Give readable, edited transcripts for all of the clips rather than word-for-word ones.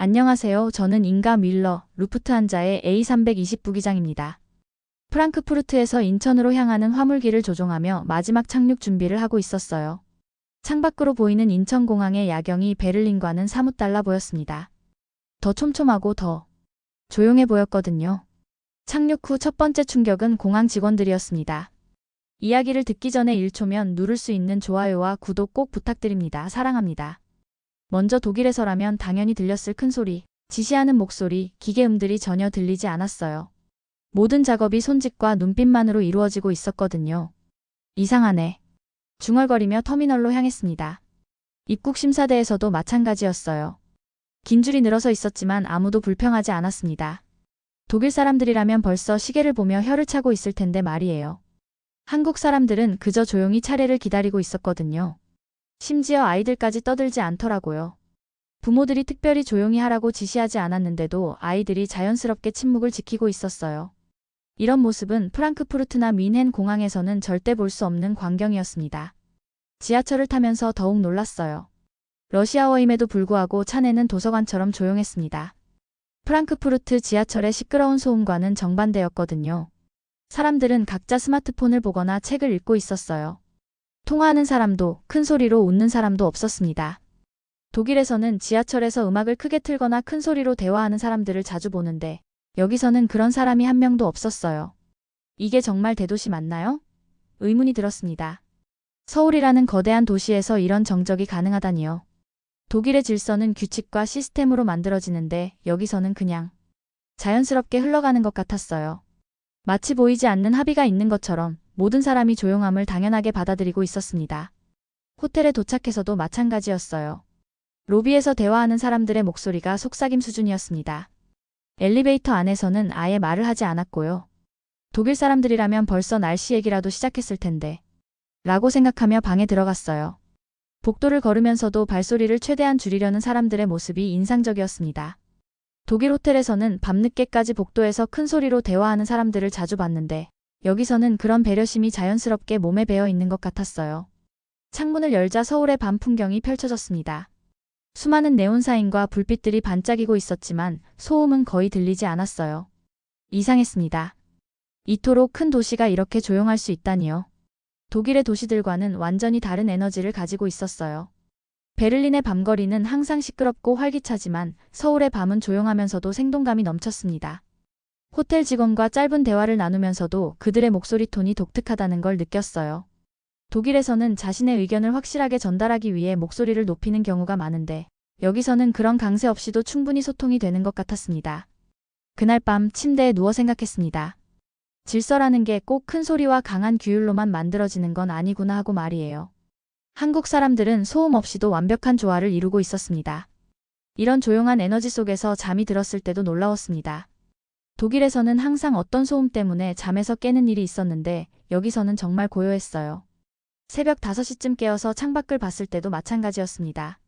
안녕하세요. 저는 인가 뮬러, 루프트한자의 A320 부기장입니다. 프랑크푸르트에서 인천으로 향하는 화물기를 조종하며 마지막 착륙 준비를 하고 있었어요. 창밖으로 보이는 인천공항의 야경이 베를린과는 사뭇 달라 보였습니다. 더 촘촘하고 더 조용해 보였거든요. 착륙 후 첫 번째 충격은 공항 직원들이었습니다. 이야기를 듣기 전에 1초면 누를 수 있는 좋아요와 구독 꼭 부탁드립니다. 사랑합니다. 먼저 독일에서라면 당연히 들렸을 큰 소리, 지시하는 목소리, 기계음들이 전혀 들리지 않았어요. 모든 작업이 손짓과 눈빛만으로 이루어지고 있었거든요. 이상하네. 중얼거리며 터미널로 향했습니다. 입국 심사대에서도 마찬가지였어요. 긴 줄이 늘어서 있었지만 아무도 불평하지 않았습니다. 독일 사람들이라면 벌써 시계를 보며 혀를 차고 있을 텐데 말이에요. 한국 사람들은 그저 조용히 차례를 기다리고 있었거든요. 심지어 아이들까지 떠들지 않더라고요. 부모들이 특별히 조용히 하라고 지시하지 않았는데도 아이들이 자연스럽게 침묵을 지키고 있었어요. 이런 모습은 프랑크푸르트나 뮌헨 공항에서는 절대 볼 수 없는 광경이었습니다. 지하철을 타면서 더욱 놀랐어요. 러시아어임에도 불구하고 차내는 도서관처럼 조용했습니다. 프랑크푸르트 지하철의 시끄러운 소음과는 정반대였거든요. 사람들은 각자 스마트폰을 보거나 책을 읽고 있었어요. 통화하는 사람도, 큰 소리로 웃는 사람도 없었습니다. 독일에서는 지하철에서 음악을 크게 틀거나 큰 소리로 대화하는 사람들을 자주 보는데 여기서는 그런 사람이 한 명도 없었어요. 이게 정말 대도시 맞나요? 의문이 들었습니다. 서울이라는 거대한 도시에서 이런 정적이 가능하다니요. 독일의 질서는 규칙과 시스템으로 만들어지는데 여기서는 그냥 자연스럽게 흘러가는 것 같았어요. 마치 보이지 않는 합의가 있는 것처럼 모든 사람이 조용함을 당연하게 받아들이고 있었습니다. 호텔에 도착해서도 마찬가지였어요. 로비에서 대화하는 사람들의 목소리가 속삭임 수준이었습니다. 엘리베이터 안에서는 아예 말을 하지 않았고요. 독일 사람들이라면 벌써 날씨 얘기라도 시작했을 텐데 라고 생각하며 방에 들어갔어요. 복도를 걸으면서도 발소리를 최대한 줄이려는 사람들의 모습이 인상적이었습니다. 독일 호텔에서는 밤늦게까지 복도에서 큰 소리로 대화하는 사람들을 자주 봤는데 여기서는 그런 배려심이 자연스럽게 몸에 배어 있는 것 같았어요. 창문을 열자 서울의 밤 풍경이 펼쳐졌습니다. 수많은 네온사인과 불빛들이 반짝이고 있었지만 소음은 거의 들리지 않았어요. 이상했습니다. 이토록 큰 도시가 이렇게 조용할 수 있다니요. 독일의 도시들과는 완전히 다른 에너지를 가지고 있었어요. 베를린의 밤거리는 항상 시끄럽고 활기차지만 서울의 밤은 조용하면서도 생동감이 넘쳤습니다. 호텔 직원과 짧은 대화를 나누면서도 그들의 목소리 톤이 독특하다는 걸 느꼈어요. 독일에서는 자신의 의견을 확실하게 전달하기 위해 목소리를 높이는 경우가 많은데 여기서는 그런 강세 없이도 충분히 소통이 되는 것 같았습니다. 그날 밤 침대에 누워 생각했습니다. 질서라는 게 꼭 큰 소리와 강한 규율로만 만들어지는 건 아니구나 하고 말이에요. 한국 사람들은 소음 없이도 완벽한 조화를 이루고 있었습니다. 이런 조용한 에너지 속에서 잠이 들었을 때도 놀라웠습니다. 독일에서는 항상 어떤 소음 때문에 잠에서 깨는 일이 있었는데 여기서는 정말 고요했어요. 새벽 5시쯤 깨어서 창밖을 봤을 때도 마찬가지였습니다.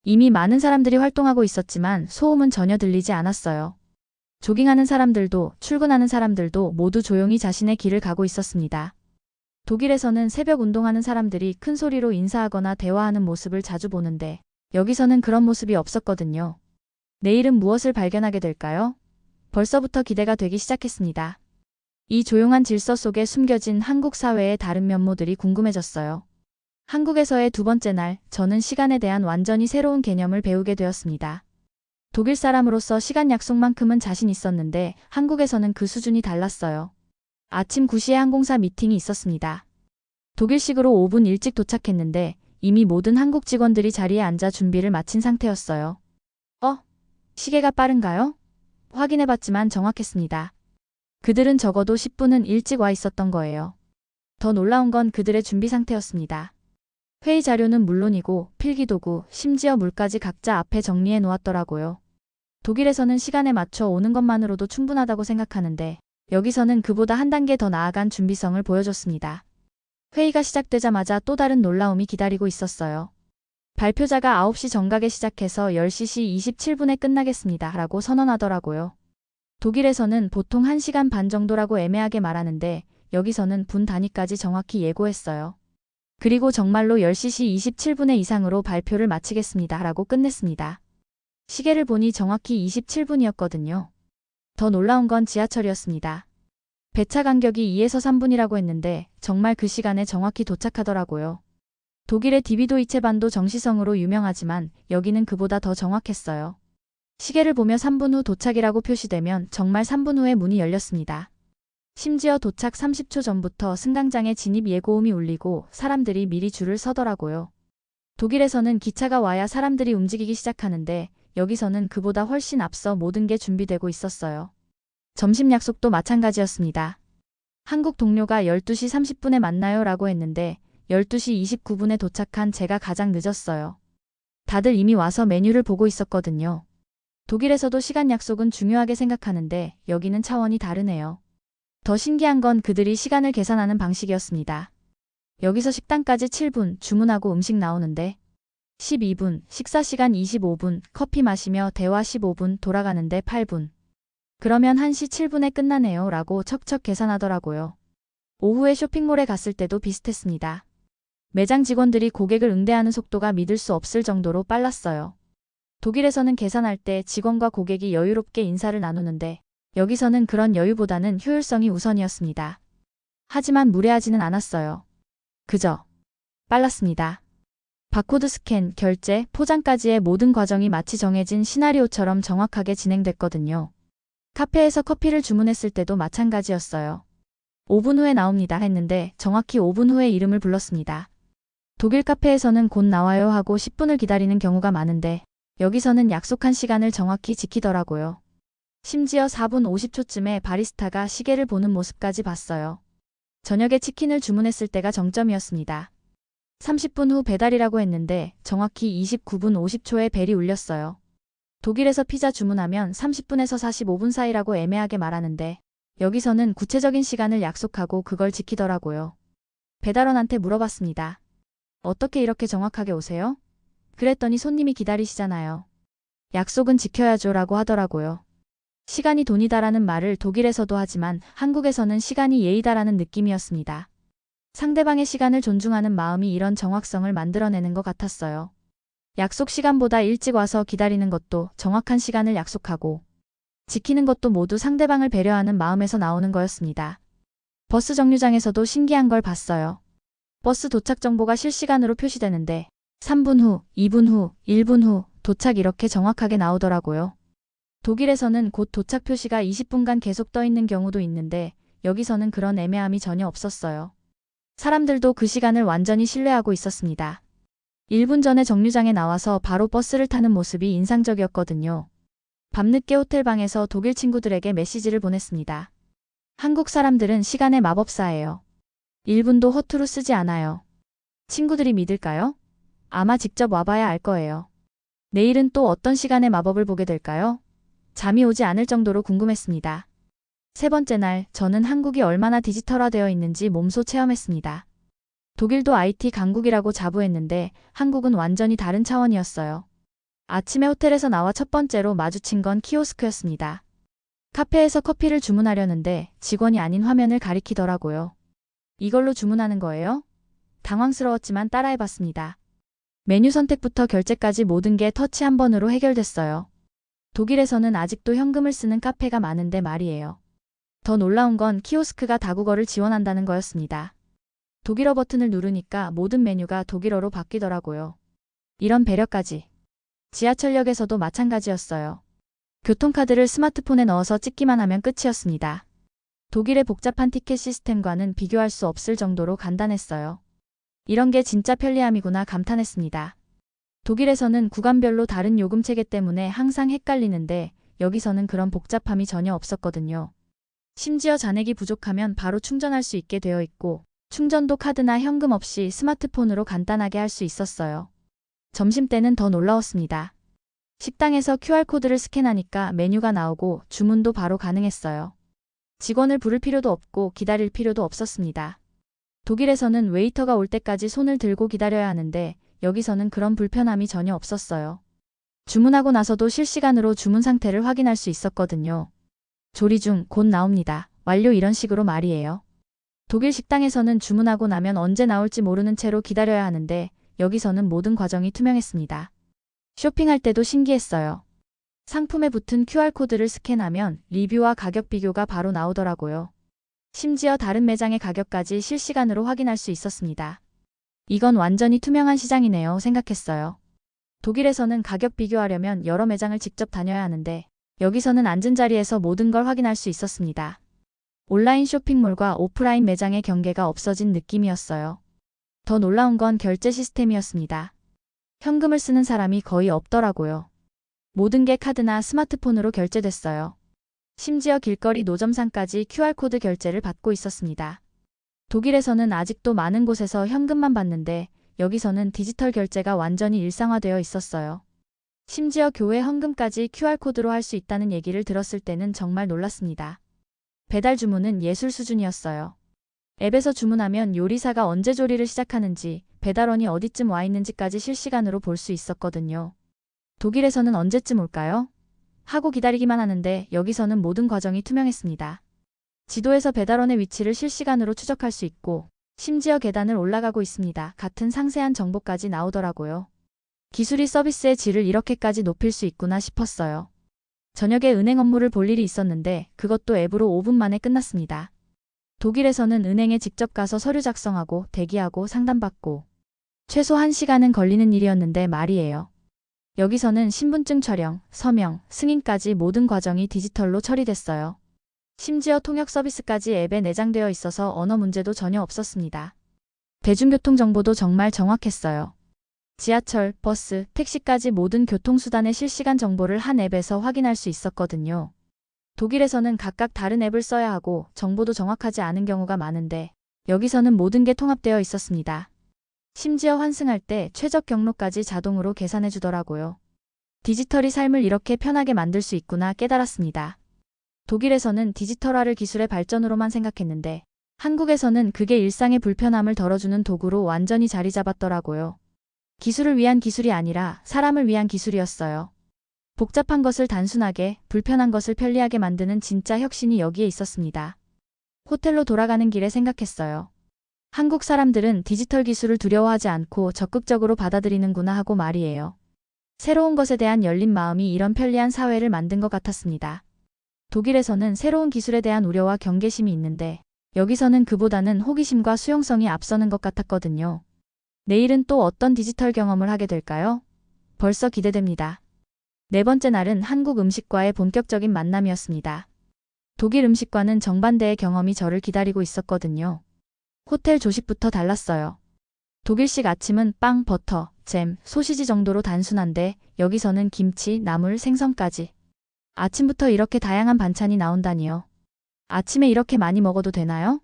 이미 많은 사람들이 활동하고 있었지만 소음은 전혀 들리지 않았어요. 조깅하는 사람들도 출근하는 사람들도 모두 조용히 자신의 길을 가고 있었습니다. 독일에서는 새벽 운동하는 사람들이 큰 소리로 인사하거나 대화하는 모습을 자주 보는데 여기서는 그런 모습이 없었거든요. 내일은 무엇을 발견하게 될까요? 벌써부터 기대가 되기 시작했습니다. 이 조용한 질서 속에 숨겨진 한국 사회의 다른 면모들이 궁금해졌어요. 한국에서의 두 번째 날, 저는 시간에 대한 완전히 새로운 개념을 배우게 되었습니다. 독일 사람으로서 시간 약속만큼은 자신 있었는데 한국에서는 그 수준이 달랐어요. 아침 9시에 항공사 미팅이 있었습니다. 독일식으로 5분 일찍 도착했는데 이미 모든 한국 직원들이 자리에 앉아 준비를 마친 상태였어요. 시계가 빠른가요? 확인해봤지만 정확했습니다. 그들은 적어도 10분은 일찍 와 있었던 거예요. 더 놀라운 건 그들의 준비 상태였습니다. 회의 자료는 물론이고 필기도구, 심지어 물까지 각자 앞에 정리해 놓았더라고요. 독일에서는 시간에 맞춰 오는 것만으로도 충분하다고 생각하는데 여기서는 그보다 한 단계 더 나아간 준비성을 보여줬습니다. 회의가 시작되자마자 또 다른 놀라움이 기다리고 있었어요. 발표자가 9시 정각에 시작해서 10시 27분에 끝나겠습니다 라고 선언하더라고요. 독일에서는 보통 1시간 반 정도라고 애매하게 말하는데 여기서는 분 단위까지 정확히 예고했어요. 그리고 정말로 10시 27분의 이상으로 발표를 마치겠습니다 라고 끝냈습니다. 시계를 보니 정확히 27분이었거든요. 더 놀라운 건 지하철이었습니다. 배차 간격이 2에서 3분이라고 했는데 정말 그 시간에 정확히 도착하더라고요. 독일의 디비도이체반도 정시성으로 유명하지만 여기는 그보다 더 정확했어요. 시계를 보며 3분 후 도착이라고 표시되면 정말 3분 후에 문이 열렸습니다. 심지어 도착 30초 전부터 승강장에 진입 예고음이 울리고 사람들이 미리 줄을 서더라고요. 독일에서는 기차가 와야 사람들이 움직이기 시작하는데 여기서는 그보다 훨씬 앞서 모든 게 준비되고 있었어요. 점심 약속도 마찬가지였습니다. 한국 동료가 12시 30분에 만나요 라고 했는데 12시 29분에 도착한 제가 가장 늦었어요. 다들 이미 와서 메뉴를 보고 있었거든요. 독일에서도 시간 약속은 중요하게 생각하는데 여기는 차원이 다르네요. 더 신기한 건 그들이 시간을 계산하는 방식이었습니다. 여기서 식당까지 7분, 주문하고 음식 나오는데 12분, 식사 시간 25분, 커피 마시며 대화 15분, 돌아가는데 8분. 그러면 1시 7분에 끝나네요 라고 척척 계산하더라고요. 오후에 쇼핑몰에 갔을 때도 비슷했습니다. 매장 직원들이 고객을 응대하는 속도가 믿을 수 없을 정도로 빨랐어요. 독일에서는 계산할 때 직원과 고객이 여유롭게 인사를 나누는데 여기서는 그런 여유보다는 효율성이 우선이었습니다. 하지만 무례하지는 않았어요. 그저 빨랐습니다. 바코드 스캔, 결제, 포장까지의 모든 과정이 마치 정해진 시나리오처럼 정확하게 진행됐거든요. 카페에서 커피를 주문했을 때도 마찬가지였어요. 5분 후에 나옵니다 했는데 정확히 5분 후에 이름을 불렀습니다. 독일 카페에서는 곧 나와요 하고 10분을 기다리는 경우가 많은데 여기서는 약속한 시간을 정확히 지키더라고요. 심지어 4분 50초쯤에 바리스타가 시계를 보는 모습까지 봤어요. 저녁에 치킨을 주문했을 때가 정점이었습니다. 30분 후 배달이라고 했는데 정확히 29분 50초에 벨이 울렸어요. 독일에서 피자 주문하면 30분에서 45분 사이라고 애매하게 말하는데 여기서는 구체적인 시간을 약속하고 그걸 지키더라고요. 배달원한테 물어봤습니다. 어떻게 이렇게 정확하게 오세요? 그랬더니 손님이 기다리시잖아요. 약속은 지켜야죠 라고 하더라고요. 시간이 돈이다라는 말을 독일에서도 하지만 한국에서는 시간이 예의다라는 느낌이었습니다. 상대방의 시간을 존중하는 마음이 이런 정확성을 만들어내는 것 같았어요. 약속 시간보다 일찍 와서 기다리는 것도 정확한 시간을 약속하고 지키는 것도 모두 상대방을 배려하는 마음에서 나오는 거였습니다. 버스 정류장에서도 신기한 걸 봤어요. 버스 도착 정보가 실시간으로 표시되는데 3분 후, 2분 후, 1분 후 도착 이렇게 정확하게 나오더라고요. 독일에서는 곧 도착 표시가 20분간 계속 떠 있는 경우도 있는데 여기서는 그런 애매함이 전혀 없었어요. 사람들도 그 시간을 완전히 신뢰하고 있었습니다. 1분 전에 정류장에 나와서 바로 버스를 타는 모습이 인상적이었거든요. 밤늦게 호텔방에서 독일 친구들에게 메시지를 보냈습니다. 한국 사람들은 시간의 마법사예요. 1분도 허투루 쓰지 않아요. 친구들이 믿을까요? 아마 직접 와봐야 알 거예요. 내일은 또 어떤 시간의 마법을 보게 될까요? 잠이 오지 않을 정도로 궁금했습니다. 세 번째 날, 저는 한국이 얼마나 디지털화되어 있는지 몸소 체험했습니다. 독일도 IT 강국이라고 자부했는데 한국은 완전히 다른 차원이었어요. 아침에 호텔에서 나와 첫 번째로 마주친 건 키오스크였습니다. 카페에서 커피를 주문하려는데 직원이 아닌 화면을 가리키더라고요. 이걸로 주문하는 거예요? 당황스러웠지만 따라해봤습니다. 메뉴 선택부터 결제까지 모든 게 터치 한 번으로 해결됐어요. 독일에서는 아직도 현금을 쓰는 카페가 많은데 말이에요. 더 놀라운 건 키오스크가 다국어를 지원한다는 거였습니다. 독일어 버튼을 누르니까 모든 메뉴가 독일어로 바뀌더라고요. 이런 배려까지. 지하철역에서도 마찬가지였어요. 교통카드를 스마트폰에 넣어서 찍기만 하면 끝이었습니다. 독일의 복잡한 티켓 시스템과는 비교할 수 없을 정도로 간단했어요. 이런 게 진짜 편리함이구나 감탄했습니다. 독일에서는 구간별로 다른 요금 체계 때문에 항상 헷갈리는데 여기서는 그런 복잡함이 전혀 없었거든요. 심지어 잔액이 부족하면 바로 충전할 수 있게 되어 있고 충전도 카드나 현금 없이 스마트폰으로 간단하게 할 수 있었어요. 점심때는 더 놀라웠습니다. 식당에서 QR코드를 스캔하니까 메뉴가 나오고 주문도 바로 가능했어요. 직원을 부를 필요도 없고 기다릴 필요도 없었습니다. 독일에서는 웨이터가 올 때까지 손을 들고 기다려야 하는데 여기서는 그런 불편함이 전혀 없었어요. 주문하고 나서도 실시간으로 주문 상태를 확인할 수 있었거든요. 조리 중, 곧 나옵니다. 완료 이런 식으로 말이에요. 독일 식당에서는 주문하고 나면 언제 나올지 모르는 채로 기다려야 하는데 여기서는 모든 과정이 투명했습니다. 쇼핑할 때도 신기했어요. 상품에 붙은 QR코드를 스캔하면 리뷰와 가격 비교가 바로 나오더라고요. 심지어 다른 매장의 가격까지 실시간으로 확인할 수 있었습니다. 이건 완전히 투명한 시장이네요 생각했어요. 독일에서는 가격 비교하려면 여러 매장을 직접 다녀야 하는데 여기서는 앉은 자리에서 모든 걸 확인할 수 있었습니다. 온라인 쇼핑몰과 오프라인 매장의 경계가 없어진 느낌이었어요. 더 놀라운 건 결제 시스템이었습니다. 현금을 쓰는 사람이 거의 없더라고요. 모든 게 카드나 스마트폰으로 결제됐어요. 심지어 길거리 노점상까지 QR코드 결제를 받고 있었습니다. 독일에서는 아직도 많은 곳에서 현금만 받는데 여기서는 디지털 결제가 완전히 일상화되어 있었어요. 심지어 교회 헌금까지 QR코드로 할 수 있다는 얘기를 들었을 때는 정말 놀랐습니다. 배달 주문은 예술 수준이었어요. 앱에서 주문하면 요리사가 언제 조리를 시작하는지, 배달원이 어디쯤 와 있는지까지 실시간으로 볼 수 있었거든요. 독일에서는 언제쯤 올까요? 하고 기다리기만 하는데 여기서는 모든 과정이 투명했습니다. 지도에서 배달원의 위치를 실시간으로 추적할 수 있고 심지어 계단을 올라가고 있습니다. 같은 상세한 정보까지 나오더라고요. 기술이 서비스의 질을 이렇게까지 높일 수 있구나 싶었어요. 저녁에 은행 업무를 볼 일이 있었는데 그것도 앱으로 5분 만에 끝났습니다. 독일에서는 은행에 직접 가서 서류 작성하고 대기하고 상담받고 최소 1시간은 걸리는 일이었는데 말이에요. 여기서는 신분증 촬영, 서명, 승인까지 모든 과정이 디지털로 처리됐어요. 심지어 통역 서비스까지 앱에 내장되어 있어서 언어 문제도 전혀 없었습니다. 대중교통 정보도 정말 정확했어요. 지하철, 버스, 택시까지 모든 교통수단의 실시간 정보를 한 앱에서 확인할 수 있었거든요. 독일에서는 각각 다른 앱을 써야 하고 정보도 정확하지 않은 경우가 많은데 여기서는 모든 게 통합되어 있었습니다. 심지어 환승할 때 최적 경로까지 자동으로 계산해 주더라고요. 디지털이 삶을 이렇게 편하게 만들 수 있구나 깨달았습니다. 독일에서는 디지털화를 기술의 발전으로만 생각했는데 한국에서는 그게 일상의 불편함을 덜어주는 도구로 완전히 자리 잡았더라고요. 기술을 위한 기술이 아니라 사람을 위한 기술이었어요. 복잡한 것을 단순하게, 불편한 것을 편리하게 만드는 진짜 혁신이 여기에 있었습니다. 호텔로 돌아가는 길에 생각했어요. 한국 사람들은 디지털 기술을 두려워하지 않고 적극적으로 받아들이는구나 하고 말이에요. 새로운 것에 대한 열린 마음이 이런 편리한 사회를 만든 것 같았습니다. 독일에서는 새로운 기술에 대한 우려와 경계심이 있는데 여기서는 그보다는 호기심과 수용성이 앞서는 것 같았거든요. 내일은 또 어떤 디지털 경험을 하게 될까요? 벌써 기대됩니다. 네 번째 날은 한국 음식과의 본격적인 만남이었습니다. 독일 음식과는 정반대의 경험이 저를 기다리고 있었거든요. 호텔 조식부터 달랐어요. 독일식 아침은 빵, 버터, 잼, 소시지 정도로 단순한데 여기서는 김치, 나물, 생선까지. 아침부터 이렇게 다양한 반찬이 나온다니요. 아침에 이렇게 많이 먹어도 되나요?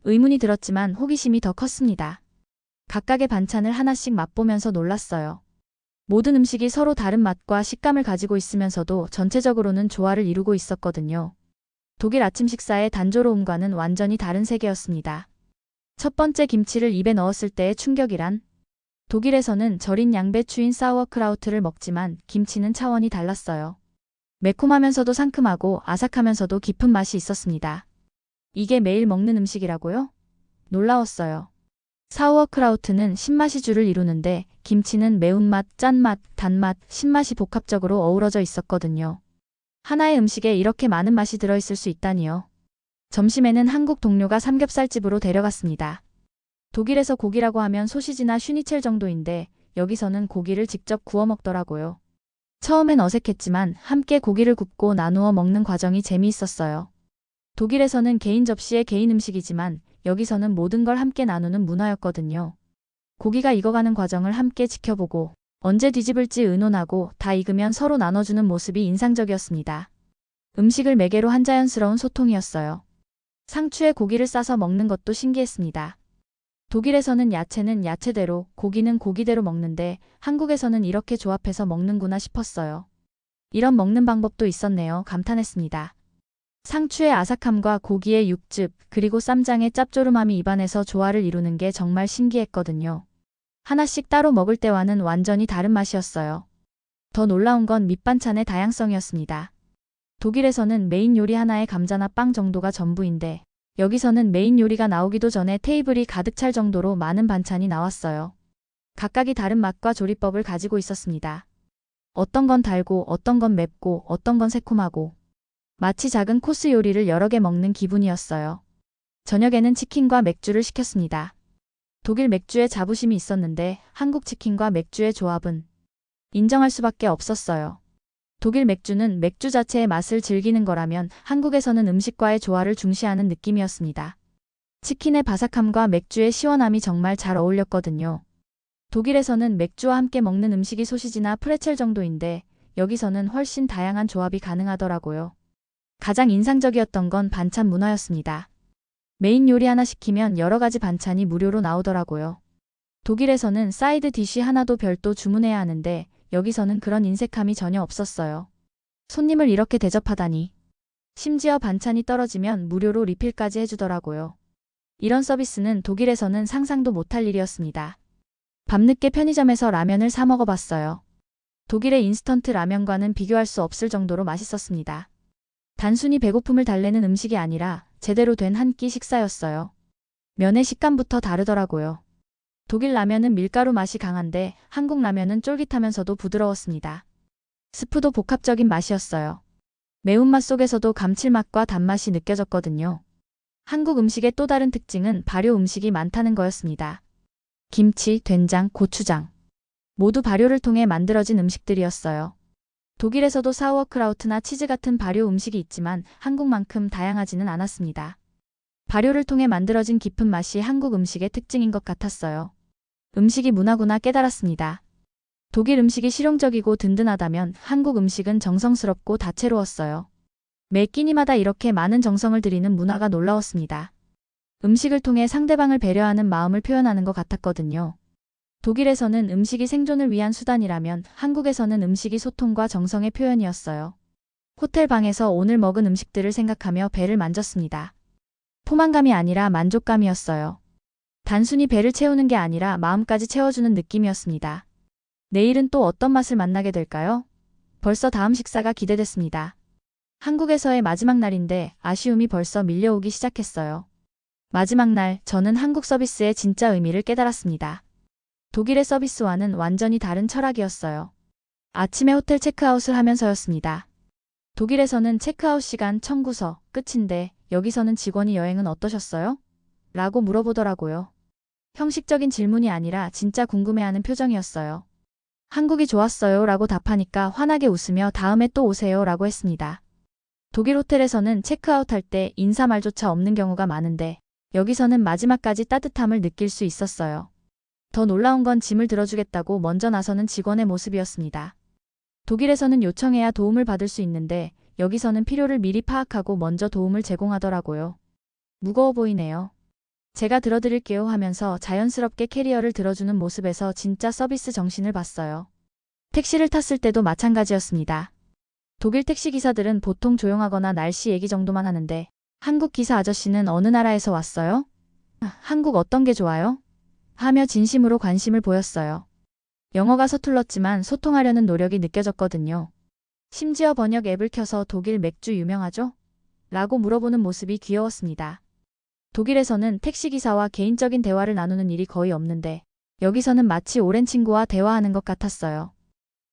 의문이 들었지만 호기심이 더 컸습니다. 각각의 반찬을 하나씩 맛보면서 놀랐어요. 모든 음식이 서로 다른 맛과 식감을 가지고 있으면서도 전체적으로는 조화를 이루고 있었거든요. 독일 아침 식사의 단조로움과는 완전히 다른 세계였습니다. 첫 번째 김치를 입에 넣었을 때의 충격이란? 독일에서는 절인 양배추인 사우어크라우트를 먹지만 김치는 차원이 달랐어요. 매콤하면서도 상큼하고 아삭하면서도 깊은 맛이 있었습니다. 이게 매일 먹는 음식이라고요? 놀라웠어요. 사우어크라우트는 신맛이 주를 이루는데 김치는 매운맛, 짠맛, 단맛, 신맛이 복합적으로 어우러져 있었거든요. 하나의 음식에 이렇게 많은 맛이 들어있을 수 있다니요. 점심에는 한국 동료가 삼겹살집으로 데려갔습니다. 독일에서 고기라고 하면 소시지나 슈니첼 정도인데 여기서는 고기를 직접 구워 먹더라고요. 처음엔 어색했지만 함께 고기를 굽고 나누어 먹는 과정이 재미있었어요. 독일에서는 개인 접시에 개인 음식이지만 여기서는 모든 걸 함께 나누는 문화였거든요. 고기가 익어가는 과정을 함께 지켜보고 언제 뒤집을지 의논하고 다 익으면 서로 나눠주는 모습이 인상적이었습니다. 음식을 매개로 한 자연스러운 소통이었어요. 상추에 고기를 싸서 먹는 것도 신기했습니다. 독일에서는 야채는 야채대로, 고기는 고기대로 먹는데 한국에서는 이렇게 조합해서 먹는구나 싶었어요. 이런 먹는 방법도 있었네요. 감탄했습니다. 상추의 아삭함과 고기의 육즙, 그리고 쌈장의 짭조름함이 입안에서 조화를 이루는 게 정말 신기했거든요. 하나씩 따로 먹을 때와는 완전히 다른 맛이었어요. 더 놀라운 건 밑반찬의 다양성이었습니다. 독일에서는 메인 요리 하나에 감자나 빵 정도가 전부인데 여기서는 메인 요리가 나오기도 전에 테이블이 가득 찰 정도로 많은 반찬이 나왔어요. 각각이 다른 맛과 조리법을 가지고 있었습니다. 어떤 건 달고 어떤 건 맵고 어떤 건 새콤하고 마치 작은 코스 요리를 여러 개 먹는 기분이었어요. 저녁에는 치킨과 맥주를 시켰습니다. 독일 맥주에 자부심이 있었는데 한국 치킨과 맥주의 조합은 인정할 수밖에 없었어요. 독일 맥주는 맥주 자체의 맛을 즐기는 거라면 한국에서는 음식과의 조화를 중시하는 느낌이었습니다. 치킨의 바삭함과 맥주의 시원함이 정말 잘 어울렸거든요. 독일에서는 맥주와 함께 먹는 음식이 소시지나 프레첼 정도인데 여기서는 훨씬 다양한 조합이 가능하더라고요. 가장 인상적이었던 건 반찬 문화였습니다. 메인 요리 하나 시키면 여러 가지 반찬이 무료로 나오더라고요. 독일에서는 사이드 디쉬 하나도 별도 주문해야 하는데 여기서는 그런 인색함이 전혀 없었어요. 손님을 이렇게 대접하다니. 심지어 반찬이 떨어지면 무료로 리필까지 해주더라고요. 이런 서비스는 독일에서는 상상도 못할 일이었습니다. 밤늦게 편의점에서 라면을 사 먹어봤어요. 독일의 인스턴트 라면과는 비교할 수 없을 정도로 맛있었습니다. 단순히 배고픔을 달래는 음식이 아니라 제대로 된 한 끼 식사였어요. 면의 식감부터 다르더라고요. 독일 라면은 밀가루 맛이 강한데 한국 라면은 쫄깃하면서도 부드러웠습니다. 스프도 복합적인 맛이었어요. 매운맛 속에서도 감칠맛과 단맛이 느껴졌거든요. 한국 음식의 또 다른 특징은 발효 음식이 많다는 거였습니다. 김치, 된장, 고추장. 모두 발효를 통해 만들어진 음식들이었어요. 독일에서도 사우어크라우트나 치즈 같은 발효 음식이 있지만 한국만큼 다양하지는 않았습니다. 발효를 통해 만들어진 깊은 맛이 한국 음식의 특징인 것 같았어요. 음식이 문화구나 깨달았습니다. 독일 음식이 실용적이고 든든하다면 한국 음식은 정성스럽고 다채로웠어요. 매 끼니마다 이렇게 많은 정성을 들이는 문화가 놀라웠습니다. 음식을 통해 상대방을 배려하는 마음을 표현하는 것 같았거든요. 독일에서는 음식이 생존을 위한 수단이라면 한국에서는 음식이 소통과 정성의 표현이었어요. 호텔 방에서 오늘 먹은 음식들을 생각하며 배를 만졌습니다. 포만감이 아니라 만족감이었어요. 단순히 배를 채우는 게 아니라 마음까지 채워주는 느낌이었습니다. 내일은 또 어떤 맛을 만나게 될까요? 벌써 다음 식사가 기대됐습니다. 한국에서의 마지막 날인데 아쉬움이 벌써 밀려오기 시작했어요. 마지막 날, 저는 한국 서비스의 진짜 의미를 깨달았습니다. 독일의 서비스와는 완전히 다른 철학이었어요. 아침에 호텔 체크아웃을 하면서였습니다. 독일에서는 체크아웃 시간 청구서 끝인데 여기서는 직원이 여행은 어떠셨어요? 라고 물어보더라고요. 형식적인 질문이 아니라 진짜 궁금해하는 표정이었어요. 한국이 좋았어요 라고 답하니까 환하게 웃으며 다음에 또 오세요 라고 했습니다. 독일 호텔에서는 체크아웃할 때 인사말조차 없는 경우가 많은데 여기서는 마지막까지 따뜻함을 느낄 수 있었어요. 더 놀라운 건 짐을 들어주겠다고 먼저 나서는 직원의 모습이었습니다. 독일에서는 요청해야 도움을 받을 수 있는데 여기서는 필요를 미리 파악하고 먼저 도움을 제공하더라고요. 무거워 보이네요. 제가 들어드릴게요 하면서 자연스럽게 캐리어를 들어주는 모습에서 진짜 서비스 정신을 봤어요. 택시를 탔을 때도 마찬가지였습니다. 독일 택시기사들은 보통 조용하거나 날씨 얘기 정도만 하는데 한국 기사 아저씨는 어느 나라에서 왔어요? 한국 어떤 게 좋아요? 하며 진심으로 관심을 보였어요. 영어가 서툴렀지만 소통하려는 노력이 느껴졌거든요. 심지어 번역 앱을 켜서 독일 맥주 유명하죠? 라고 물어보는 모습이 귀여웠습니다. 독일에서는 택시기사와 개인적인 대화를 나누는 일이 거의 없는데 여기서는 마치 오랜 친구와 대화하는 것 같았어요.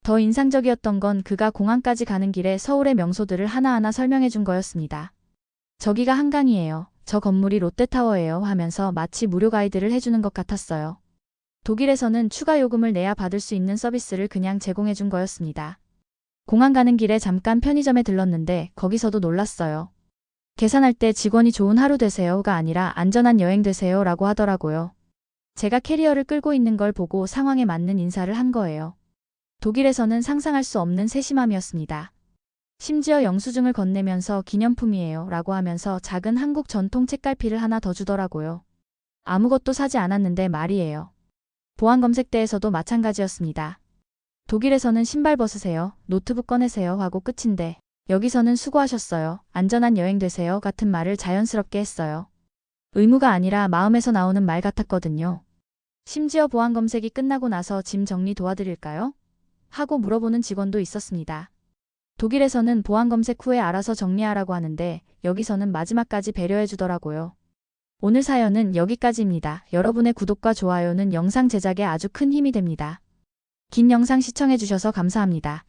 더 인상적이었던 건 그가 공항까지 가는 길에 서울의 명소들을 하나하나 설명해 준 거였습니다. 저기가 한강이에요. 저 건물이 롯데타워예요 하면서 마치 무료 가이드를 해주는 것 같았어요. 독일에서는 추가 요금을 내야 받을 수 있는 서비스를 그냥 제공해 준 거였습니다. 공항 가는 길에 잠깐 편의점에 들렀는데 거기서도 놀랐어요. 계산할 때 직원이 좋은 하루 되세요가 아니라 안전한 여행 되세요 라고 하더라고요. 제가 캐리어를 끌고 있는 걸 보고 상황에 맞는 인사를 한 거예요. 독일에서는 상상할 수 없는 세심함이었습니다. 심지어 영수증을 건네면서 기념품이에요 라고 하면서 작은 한국 전통 책갈피를 하나 더 주더라고요. 아무것도 사지 않았는데 말이에요. 보안 검색대에서도 마찬가지였습니다. 독일에서는 신발 벗으세요, 노트북 꺼내세요 하고 끝인데 여기서는 수고하셨어요, 안전한 여행 되세요 같은 말을 자연스럽게 했어요. 의무가 아니라 마음에서 나오는 말 같았거든요. 심지어 보안 검색이 끝나고 나서 짐 정리 도와드릴까요? 하고 물어보는 직원도 있었습니다. 독일에서는 보안 검색 후에 알아서 정리하라고 하는데 여기서는 마지막까지 배려해 주더라고요. 오늘 사연은 여기까지입니다. 여러분의 구독과 좋아요는 영상 제작에 아주 큰 힘이 됩니다. 긴 영상 시청해 주셔서 감사합니다.